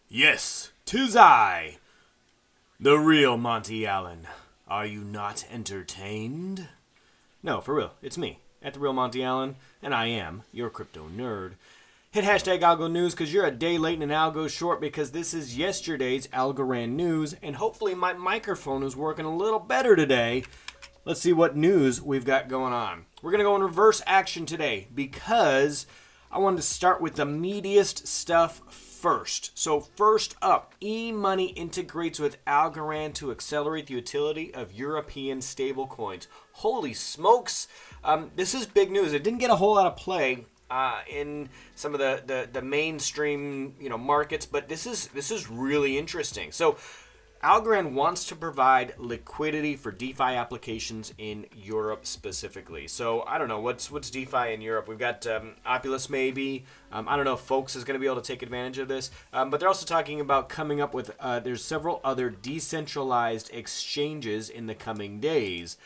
Yes, 'tis I, the real Monty Allen. Are you not entertained? No, for real, it's me, at the real Monty Allen, and I am your crypto nerd. Hit hashtag Algo News because you're a day late and an algo short because this is yesterday's Algorand news, and hopefully my microphone is working a little better today. Let's see what news we've got going on. We're going to go in reverse action today because I wanted to start with the meatiest stuff first. So first up, eMoney integrates with Algorand to accelerate the utility of European stablecoins. Holy smokes! This is big news. It didn't get a whole lot of play in some of the mainstream markets, but this is really interesting. So Algorand wants to provide liquidity for DeFi applications in Europe specifically. So I don't know what's DeFi in Europe. We've got Opulus maybe. I don't know if Folks is going to be able to take advantage of this. But they're also talking about coming up with there's several other decentralized exchanges in the coming days.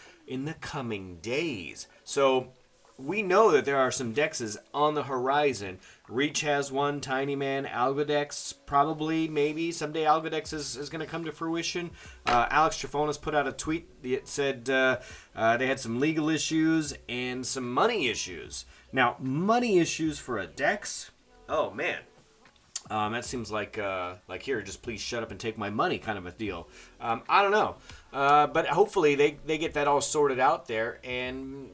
So we know that there are some dexes on the horizon. Reach has one, Tiny Man, AlgoDex, probably, maybe. Someday AlgoDex is going to come to fruition. Alex Trafonis put out a tweet that said they had some legal issues and some money issues. Now, money issues for a dex? Oh, man. That seems like here, just please shut up and take my money kind of a deal. I don't know. But hopefully they get that all sorted out there, and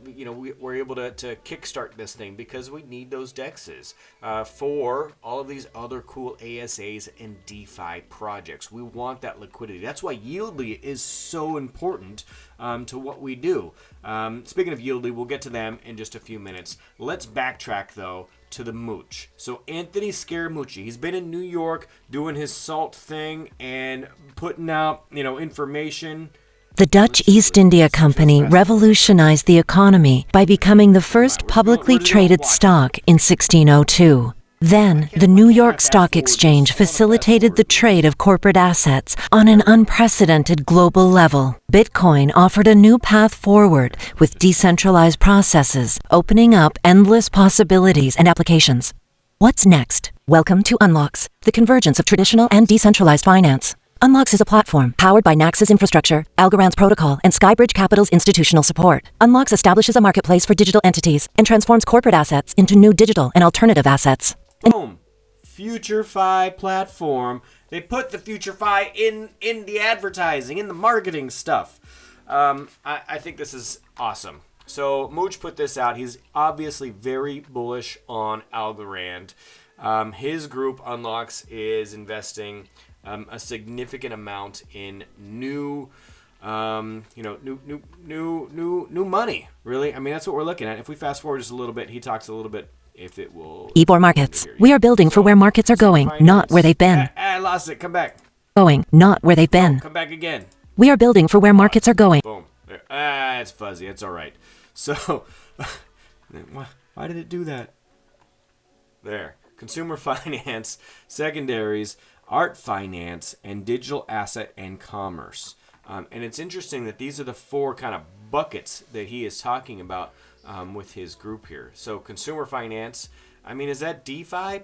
we're able to kickstart this thing because we need those dexes for all of these other cool ASAs and DeFi projects. We want that liquidity. That's why yldy is so important to what we do. Speaking of yldy, we'll get to them in just a few minutes. Let's backtrack though to the Mooch. So Anthony Scaramucci, he's been in New York doing his SALT thing and putting out, information. The Dutch East India Company revolutionized the economy by becoming the first publicly traded stock in 1602. Then, the New York Stock Exchange facilitated the trade of corporate assets on an unprecedented global level. Bitcoin offered a new path forward with decentralized processes, opening up endless possibilities and applications. What's next? Welcome to Unlox, the convergence of traditional and decentralized finance. Unlox is a platform powered by Nax's infrastructure, Algorand's protocol, and Skybridge Capital's institutional support. Unlox establishes a marketplace for digital entities and transforms corporate assets into new digital and alternative assets. Boom. FutureFi platform. They put the FutureFi in the advertising, in the marketing stuff. I think this is awesome. So Mooch put this out. He's obviously very bullish on Algorand. His group, Unlox, is investing a significant amount in new money, really. I mean, that's what we're looking at. If we fast forward just a little bit, he talks a little bit if it will. Ebor markets. We are building for where markets are going, not where they've been. I lost it. Come back. Going, not where they've been. Come back again. We are building for where markets are going. Boom. There. It's fuzzy. It's all right. So, why did it do that? There. Consumer finance, secondaries, art finance, and digital asset and commerce. And it's interesting that these are the four kind of buckets that he is talking about with his group here. So consumer finance, I mean, is that DeFi?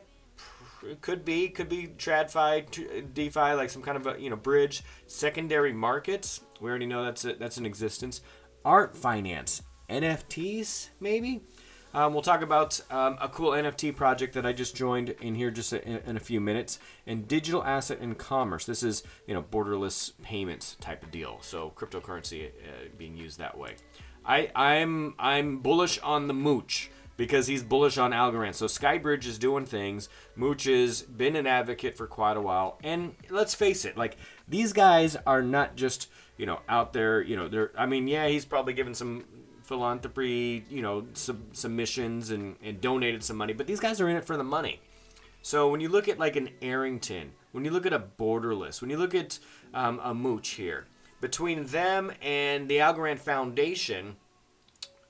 It could be TradFi, DeFi, like some kind of a bridge. Secondary markets, we already know that's in existence. Art finance, NFTs maybe. We'll talk about a cool NFT project that I just joined in here just in a few minutes. And digital asset and commerce. This is borderless payments type of deal. So cryptocurrency being used that way. I'm bullish on the Mooch because he's bullish on Algorand. So Skybridge is doing things. Mooch has been an advocate for quite a while. And let's face it, like these guys are not just out there. He's probably given some philanthropy, submissions and donated some money, but these guys are in it for the money. So when you look at like an Arrington, when you look at a Borderless, when you look at a Mooch here, between them and the Algorand Foundation,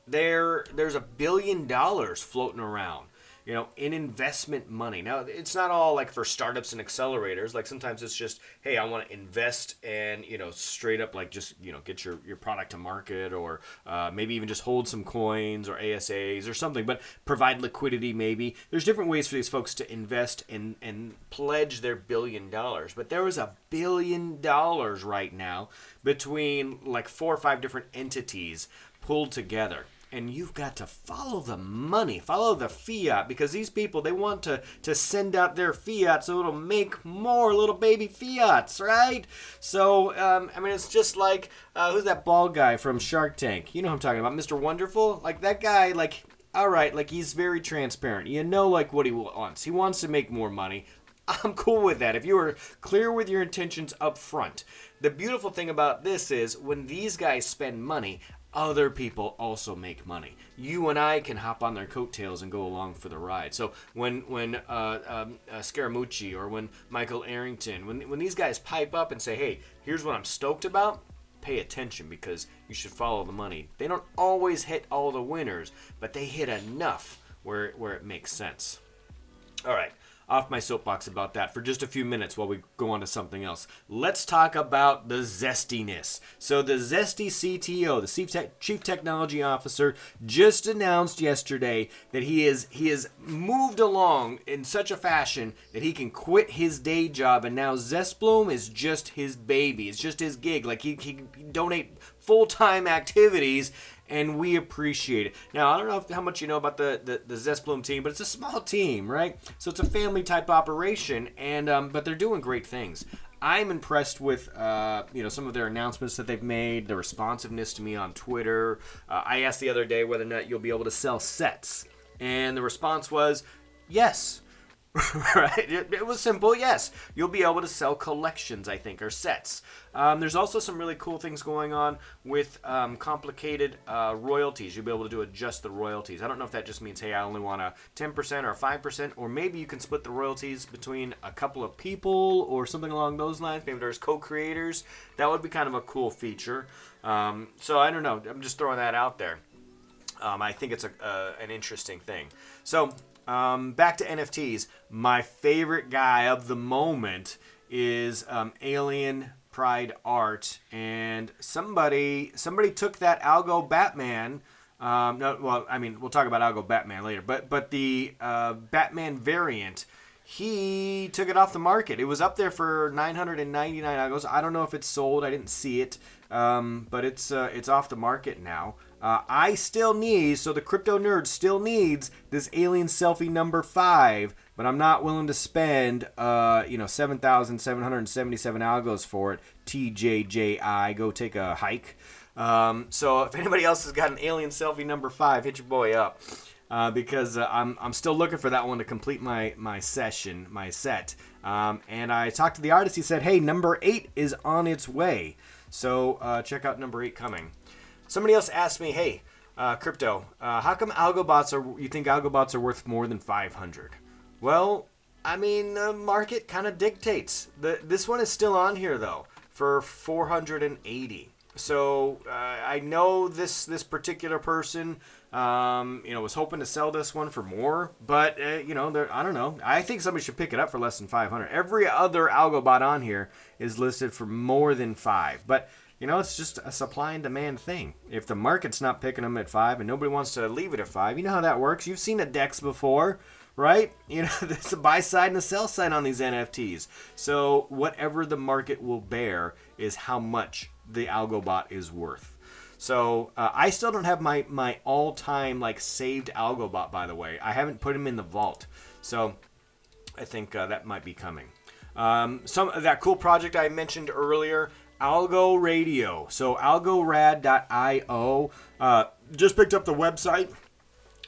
there's $1 billion floating around. in investment money. Now, it's not all like for startups and accelerators. Like sometimes it's just, hey, I want to invest and, straight up like just, get your product to market, or maybe even just hold some coins or ASAs or something, but provide liquidity maybe. There's different ways for these folks to invest and pledge their $1 billion. But there is $1 billion right now between like 4 or 5 different entities pulled together. And you've got to follow the money, follow the fiat, because these people, they want to send out their fiat so it'll make more little baby fiats, right? So, it's just like, who's that bald guy from Shark Tank? You know who I'm talking about, Mr. Wonderful? Like, that guy, like, all right, like, he's very transparent. Like, what he wants. He wants to make more money. I'm cool with that. If you are clear with your intentions up front. The beautiful thing about this is when these guys spend money, other people also make money. You and I can hop on their coattails and go along for the ride. So when Scaramucci or when Michael Arrington, when these guys pipe up and say, hey, here's what I'm stoked about, pay attention because you should follow the money. They don't always hit all the winners, but they hit enough where it makes sense. All right. Off my soapbox about that for just a few minutes while we go on to something else. Let's talk about the zestiness. So the Zesty CTO, the Chief Technology Officer, just announced yesterday that he has moved along in such a fashion that he can quit his day job, and now Zestbloom is just his baby. It's just his gig. Like he can donate full-time activities, and we appreciate it. Now, I don't know how much you know about the Zestbloom team, but it's a small team, right? So it's a family-type operation, and but they're doing great things. I'm impressed with some of their announcements that they've made, the responsiveness to me on Twitter. I asked the other day whether or not you'll be able to sell sets, and the response was yes. Right? It was simple, yes. You'll be able to sell collections, I think, or sets. There's also some really cool things going on with complicated royalties. You'll be able to adjust the royalties. I don't know if that just means, hey, I only want a 10% or a 5%, or maybe you can split the royalties between a couple of people or something along those lines. Maybe there's co-creators. That would be kind of a cool feature. So I don't know. I'm just throwing that out there. I think it's an interesting thing. So back to NFTs. My favorite guy of the moment is Alien Pride Art, and somebody took that Algo Batman. We'll talk about Algo Batman later, but the Batman variant, he took it off the market. It was up there for 999 Algos. I don't know if it's sold. I didn't see it, but it's off the market now. The crypto nerd still needs this alien selfie number 5, but I'm not willing to spend 7,777 algos for it. TJJI, go take a hike. So if anybody else has got an alien selfie number 5, hit your boy up. Because I'm still looking for that one to complete my set. And I talked to the artist. He said, hey, number 8 is on its way. So check out number 8 coming. Somebody else asked me, hey, crypto, how come you think AlgoBots are worth more than 500? Well, the market kind of dictates. This one is still on here, though, for 480. So I know this particular person, was hoping to sell this one for more, but I don't know. I think somebody should pick it up for less than 500. Every other AlgoBot on here is listed for more than 5, but it's just a supply and demand thing. If the market's not picking them at 5 and nobody wants to leave it at 5, you know how that works. You've seen a DEX before, right? There's a buy side and a sell side on these NFTs. So whatever the market will bear is how much the AlgoBot is worth. So I still don't have my all-time saved AlgoBot, by the way. I haven't put him in the vault. So I think that might be coming. Some of that cool project I mentioned earlier, Algo Radio. So algorad.io. Just picked up the website.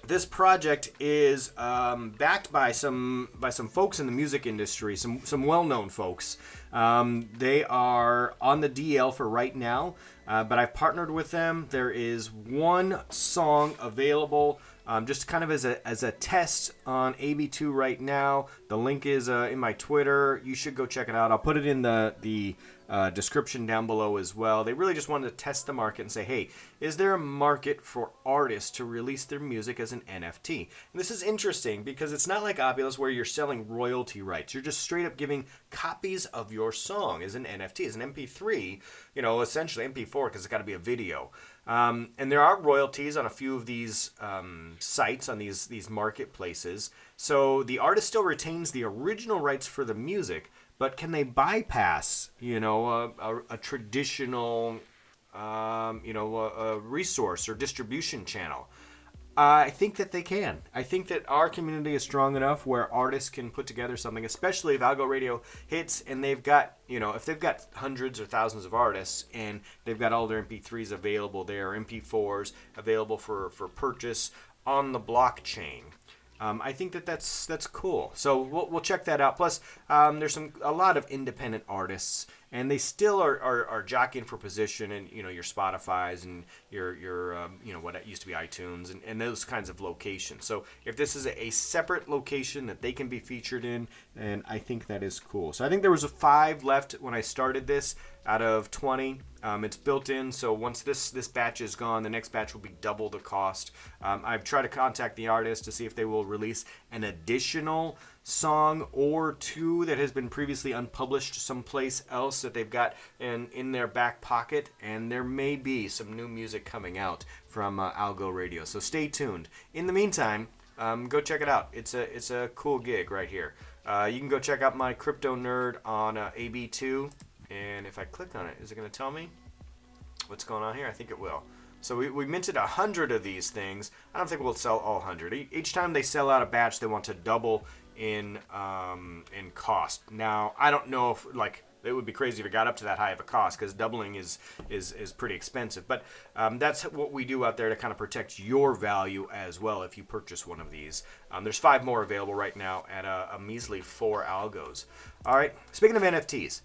This project is backed by some folks in the music industry, some well-known folks. They are on the DL for right now, but I've partnered with them. There is one song available just kind of as a test on AB2 right now. The link is in my Twitter. You should go check it out. I'll put it in the description down below as well. They really just wanted to test the market and say, hey, is there a market for artists to release their music as an NFT? And this is interesting because it's not like Opulus where you're selling royalty rights. You're just straight up giving copies of your song as an NFT, as an MP3, essentially MP4 because it's got to be a video. And there are royalties on a few of these sites, on these marketplaces. So the artist still retains the original rights for the music, but can they bypass, a traditional, a resource or distribution channel? I think that they can. I think that our community is strong enough where artists can put together something, especially if Algo Radio hits and they've got, if they've got hundreds or thousands of artists and they've got all their MP3s available there, MP4s available for purchase on the blockchain. I think that's cool. So we'll check that out. Plus, there's a lot of independent artists, and they still are jockeying for position in your Spotify's and your what used to be iTunes and those kinds of locations. So if this is a separate location that they can be featured in, and I think that is cool. So I think there was 5 left when I started this out of 20. It's built in, so once this batch is gone, the next batch will be double the cost. I've tried to contact the artist to see if they will release an additional song or 2 that has been previously unpublished someplace else that they've got in their back pocket, and there may be some new music coming out from Algo Radio. So stay tuned. In the meantime, go check it out. It's a cool gig right here. You can go check out my Crypto Nerd on AB2. And if I click on it, is it going to tell me what's going on here? I think it will. So we minted 100 of these things. I don't think we'll sell all 100. Each time they sell out a batch, they want to double in cost. Now, I don't know if, it would be crazy if it got up to that high of a cost because doubling is pretty expensive. But that's what we do out there to kind of protect your value as well if you purchase one of these. There's 5 more available right now at a measly 4 algos. All right, speaking of NFTs,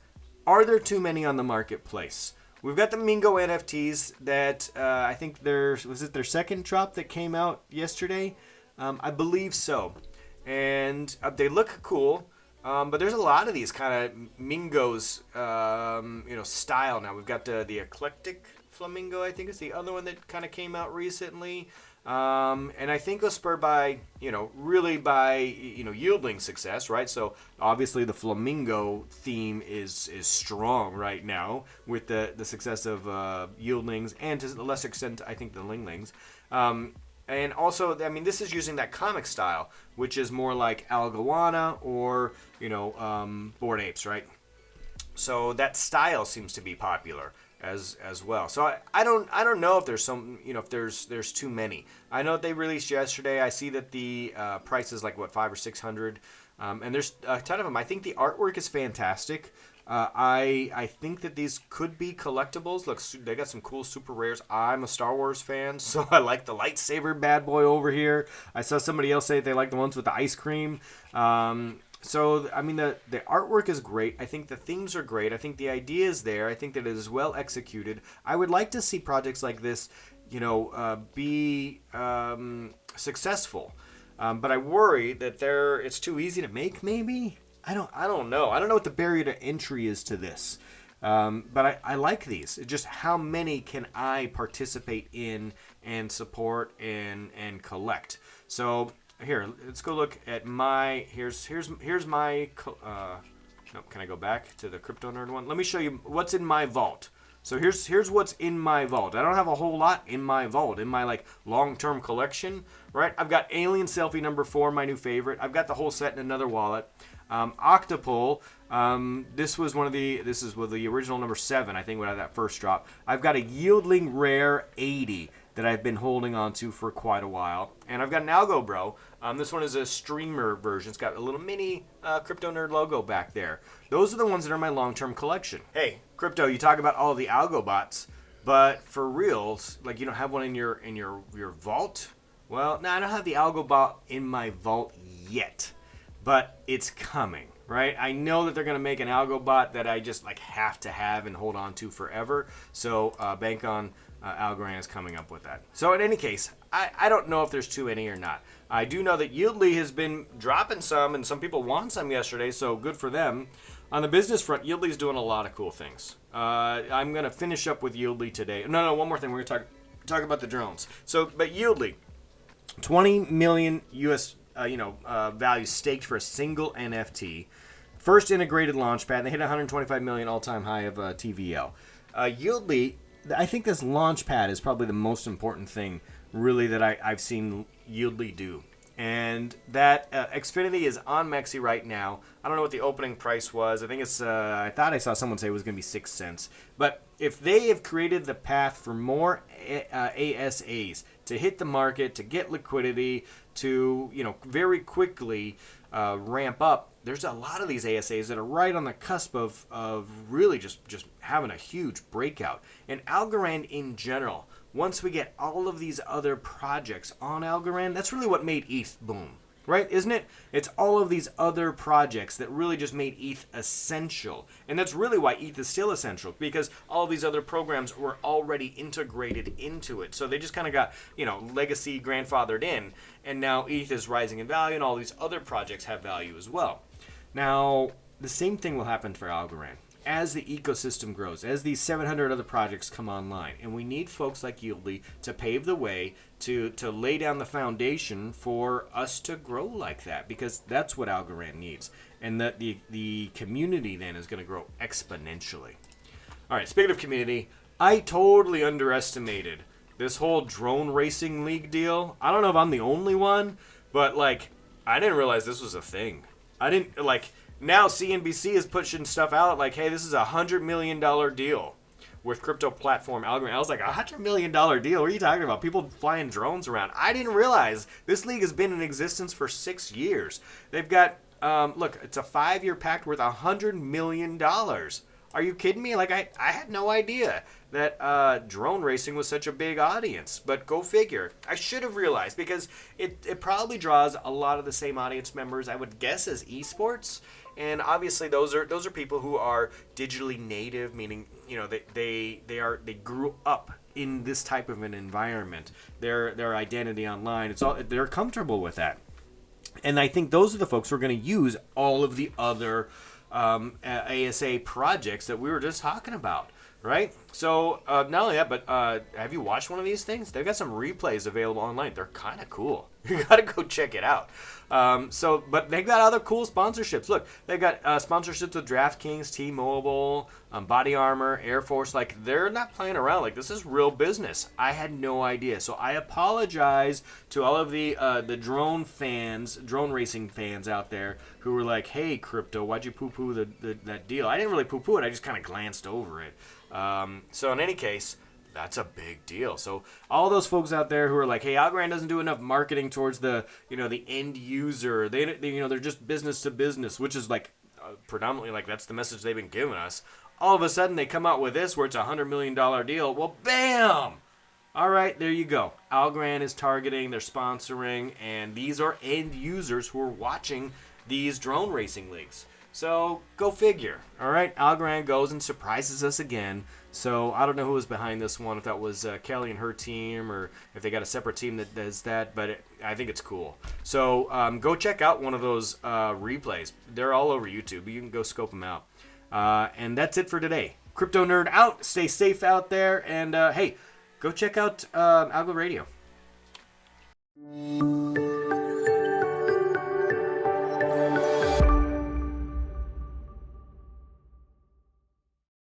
are there too many on the marketplace? We've got the Mingo NFTs that I think was it their second drop that came out yesterday? I believe so. And they look cool, but there's a lot of these kind of Mingos, style now. We've got the Eclectic Flamingo, I think is the other one that kind of came out recently. And I think it was spurred by, really by, yielding success, right? So obviously the flamingo theme is strong right now with the success of yieldlings and to a lesser extent, I think, the linglings. And also, this is using that comic style, which is more like Algowana or, Bored Apes, right? So that style seems to be popular as well. So I don't know if there's some, if there's too many. I know they released yesterday. I see that the price is like $500 or $600, and there's a ton of them. I think the artwork is fantastic. I think that these could be collectibles. Look, they got some cool super rares. I'm a Star Wars fan, so I like the lightsaber bad boy over here. I saw somebody else say they like the ones with the ice cream. So, the artwork is great. I think the themes are great. I think the idea is there. I think that it is well executed. I would like to see projects like this, be successful. But I worry that it's too easy to make, maybe? I don't know. I don't know what the barrier to entry is to this. But I like these. It's just how many can I participate in and support and collect? So here, let's go look at my, here's my, can I go back to the Crypto Nerd one? Let me show you what's in my vault. So here's what's in my vault. I don't have a whole lot in my vault, in my long-term collection, right? I've got Alien Selfie number 4, my new favorite. I've got the whole set in another wallet. Octopul, this is with the original number 7, I think, when I had that first drop. I've got a Yieldling Rare 80 that I've been holding on to for quite a while. And I've got an Algo Bro. This one is a streamer version. It's got a little mini Crypto Nerd logo back there. Those are the ones that are in my long-term collection. Hey, Crypto, you talk about all of the AlgoBots, but for reals, you don't have one in your vault? Well, no, I don't have the AlgoBot in my vault yet, but it's coming. right? I know that they're going to make an AlgoBot that I just like have to have and hold on to forever. So bank on Algorand is coming up with that. So in any case, I don't know if there's too many or not. I do know that yldy has been dropping some, and some people want some yesterday, so good for them. On the business front, yldy is doing a lot of cool things. I'm going to finish up with yldy today. No, one more thing. We're going to talk about the drones. But yldy, 20 million US value staked for a single NFT. First integrated launchpad. They hit 125 million all-time high of TVL. yldy, I think this launchpad is probably the most important thing, really, that I've seen yldy do. And that Xfinity is on Mexi right now. I don't know what the opening price was. I think it's, I thought I saw someone say it was going to be 6 cents. But if they have created the path for more ASAs to hit the market, to get liquidity, to, very quickly ramp up, there's a lot of these ASAs that are right on the cusp of really just having a huge breakout. And Algorand in general, once we get all of these other projects on Algorand, that's really what made ETH boom, right? Isn't it? It's all of these other projects that really just made ETH essential. And that's really why ETH is still essential, because all of these other programs were already integrated into it. So they just kind of got, legacy grandfathered in, and now ETH is rising in value, and all these other projects have value as well. Now, the same thing will happen for Algorand. As the ecosystem grows, as these 700 other projects come online, and we need folks like yldy to pave the way, to lay down the foundation for us to grow like that, because that's what Algorand needs. And that the community then is going to grow exponentially. All right, speaking of community, I totally underestimated this whole drone racing league deal. I don't know if I'm the only one, but I didn't realize this was a thing. Now CNBC is pushing stuff out like, hey, this is $100 million deal with crypto platform Algorand. I was like, $100 million deal? What are you talking about? People flying drones around. I didn't realize this league has been in existence for 6 years. They've got, it's a 5-year pact worth $100 million. Are you kidding me? I had no idea that drone racing was such a big audience. But go figure. I should have realized, because it probably draws a lot of the same audience members, I would guess, as esports. And obviously those are people who are digitally native, meaning they grew up in this type of an environment. Their identity online, they're comfortable with that. And I think those are the folks who are going to use all of the other ASA projects that we were just talking about, right? So not only that, but have you watched one of these things? They've got some replays available online. They're kind of cool. You got to go check it out. But they've got other cool sponsorships. Look, they've got sponsorships with DraftKings, T-Mobile, Body Armor, Air Force. They're not playing around. This is real business. I had no idea. So I apologize to all of the drone racing fans out there who were like, hey, crypto, why'd you poo-poo that deal? I didn't really poo-poo it. I just kind of glanced over it. So in any case, that's a big deal. So all those folks out there who are like, hey, Algorand doesn't do enough marketing towards the end user. They're just business to business, which is predominantly that's the message they've been giving us. All of a sudden they come out with this where it's a $100 million deal. Well, bam! All right, there you go. Algorand is targeting, they're sponsoring, and these are end users who are watching these drone racing leagues. So go figure. All right, Algorand goes and surprises us again. So I don't know who was behind this one, if that was Kelly and her team, or if they got a separate team that does that, but I think it's cool. So go check out one of those replays. They're all over YouTube. You can go scope them out. And that's it for today. Crypto Nerd out. Stay safe out there. And hey, go check out Algo Radio.